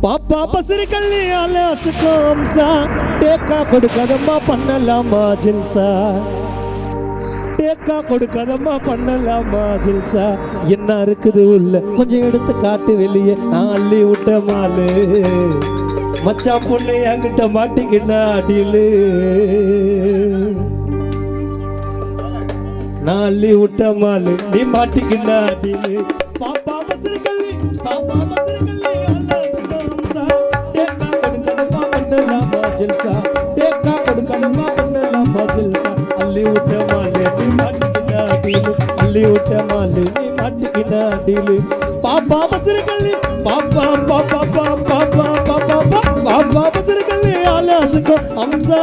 பாப்பா பசிறு கள்ளி அலாசுக்கும் அம்சா டேக்கா கொடுக்காதம்மா பண்ணலாமா ஜில்சா டேக்கா கொடுக்காதம்மா பண்ணலாமா ஜில்சா என்ன இருக்குது உள்ள கொஞ்சம் எடுத்து காட்டு வெளியே நான் அள்ளி விட்ட மாலு மச்சா பொண்ணு என்கிட்ட மாட்டிக்கிட்டா அடியிலு நான் அள்ளி விட்ட மாலு நீ மாட்டிக்கிட்டா அடியிலு பாப்பா பசிறு கள்ளி ஜில்சா டேக்கா கொடுக்காதம்மா பண்ணலாமா ஜில்சா அள்ளி விட்ட மாலு நீ மாட்டிக்கிட்டா அடியிலு அள்ளி விட்ட மாலு நீ மாட்டிக்கிட்டா அடியிலு பாப்பா பசிறு கள்ளி பாப்பா பாப்பா பாப்பா பாப்பா பாப்பா பசிறு கள்ளி அலாசுக்கோ அம்சா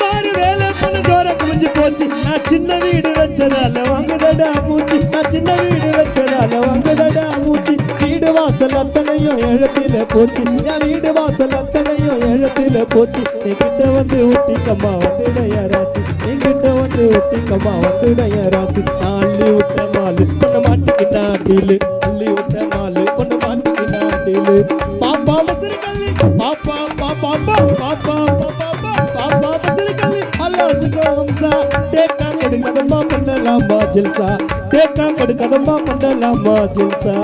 பாரு வேலை பண்ண ஜோர குஞ்சி போச்சு நான் சின்ன வீடு வச்சதால வாங்குதடா மூச்சு நான் சின்ன வீடு வச்சதால வாங்குதடா மூச்சு வீடு வாசல் அத்தனையும் எழுத்தில போச்சு என் வீடு வாசல் அத்தனையும் எழுத்தில போச்சு என்கிட்ட வந்து ஊட்டிக்கம்மா வந்துடைய ராசி என்கிட்ட வந்து ஊட்டிக்கம்மா வந்துடைய ராசி நான் அள்ளி விட்ட மாலு பொண்ணு மாட்டிக்கிட்டா அடியிலு அள்ளி விட்ட மாலு பொண்ணு மாட்டிக்கிட்டா அடியிலு பாப்பா மசிறு கள்ளி பாப்பா பாப்பா பாப்பா பாப்பா பாப்பா மசிறு கள்ளி அல்லாசுக்கோ அம்சா டேக்கா கொடுக்காதம்மா பண்ணலாமா ஜில்சா டேக்கா கொடுக்காதம்மா பண்ணலாமா ஜில்சா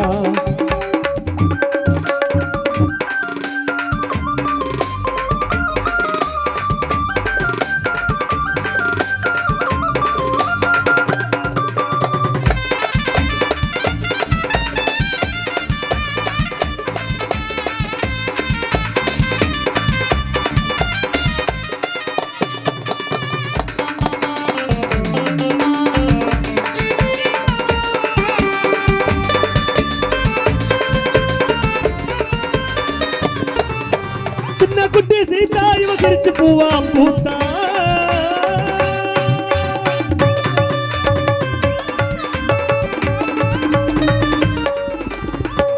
குட்டி சீதா இவ சிரிச்சு பூவா பூத்தா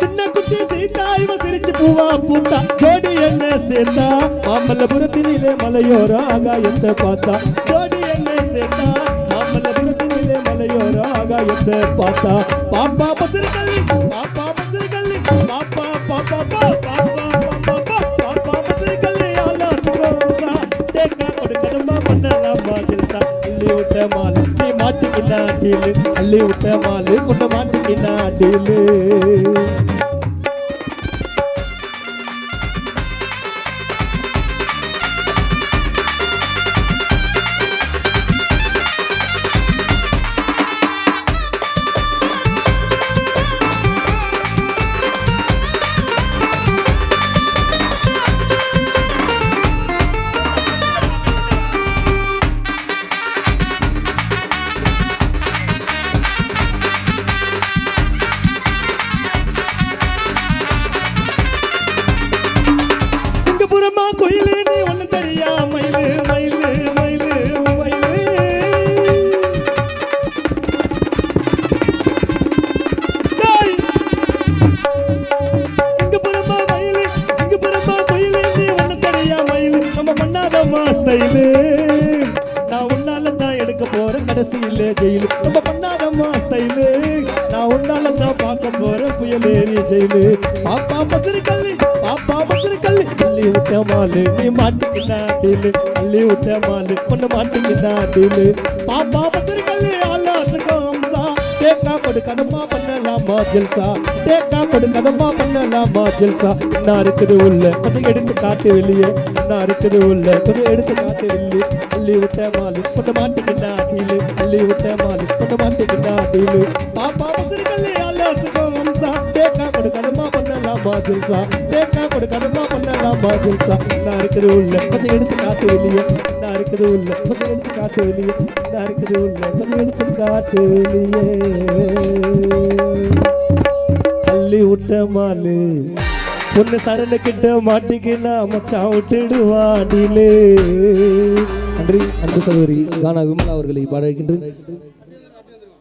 சின்ன குட்டி சீதா இவ சிரிச்சு பூவா பூத்தா ஜோடி என்ன சேர்ந்தா மாமல்லபுரத்தினிலே மலையோர ஆகாயத்தை பார்த்தா ஜோடி என்ன சேர்ந்தா மாமல்லபுரத்தினிலே மலையோர ஆகாயத்தை பார்த்தா பாப்பா பசிறு கள்ளி பாப்பா பசிறு கள்ளி பாப்பா பாப்பா பாப்பா மாலு நீ மாட்டிக்கிட்டா அடியிலு அள்ளி விட்ட மாலு பொண்ணு மாட்டிக்கிட்டா அடியிலு கோயிலு நீ ஒண்ணு தெரியா மயிலு மயிலு மயிலு மயிலு சிங்கப்புரமா மயிலு சிங்கப்புரமா கோயிலு நீ ஒண்ணு தெரியா மயிலு நம்ம பண்ணாதம்மா ஸ்டைலு நான் உன்னால தான் எடுக்க போறேன் கடைசியில ஜெயிலு நம்ம பண்ணாதம்மா ஸ்டைலு நான் உன்னால தான் பார்க்க போறேன் புயலேறி ஜெயிலு பாப்பா பசிறு கள்ளி பாப்பா பசிறு கள்ளி அள்ளி விட்ட மாலு நீ மாட்டிக்கிட்டா அடியிலு அள்ளி விட்ட மாலு பொண்ணு மாட்டிக்கிட்டா அடியிலு பாப்பா பசிறு கள்ளி அல்லாசுக்கோ அம்சா டேக்கா கொடுக்காதம்மா பண்ணலாமா ஜில்சா டேக்கா கொடுக்காதம்மா பண்ணலாமா ஜில்சா என்ன இருக்குது உள்ள கொஞ்சம் எடுத்து காட்டு வெளியே என்ன இருக்குது உள்ள கொஞ்சம் எடுத்து காட்டு வெளியே அள்ளி விட்ட மாலு பொண்ணு மாட்டிக்கிட்டா அடியிலு அள்ளி விட்ட மாலு பொண்ணு மாட்டிக்கிட்டா அடியிலு பாப்பா பசிறு கள்ளி அல்லாசுக்கோ அம்சா டேக்கா கொடுக்காதம்மா பண்ணலாமா ஜில்சா டேக்கா கொடுக்காதம்மா பண்ணலாமா ஜில்சா என்ன இருக்குது உள்ள கொஞ்சம் எடுத்து காட்டு வெளியே என்ன இருக்குது உள்ள கொஞ்சம் எடுத்து காட்டு வெளியே என்ன இருக்குது உள்ள கொஞ்சம் எடுத்து காட்டு வெளியே தள்ளி விட்ட மாலு பொண்ணு சரணு கிட்ட மாட்டிக்கினா மச்சான் விட்டுடுவாடிலே. நன்றி. அன்பு சகோதரி கானா விமலா அவர்களை பாட வைக்கின்றேன்.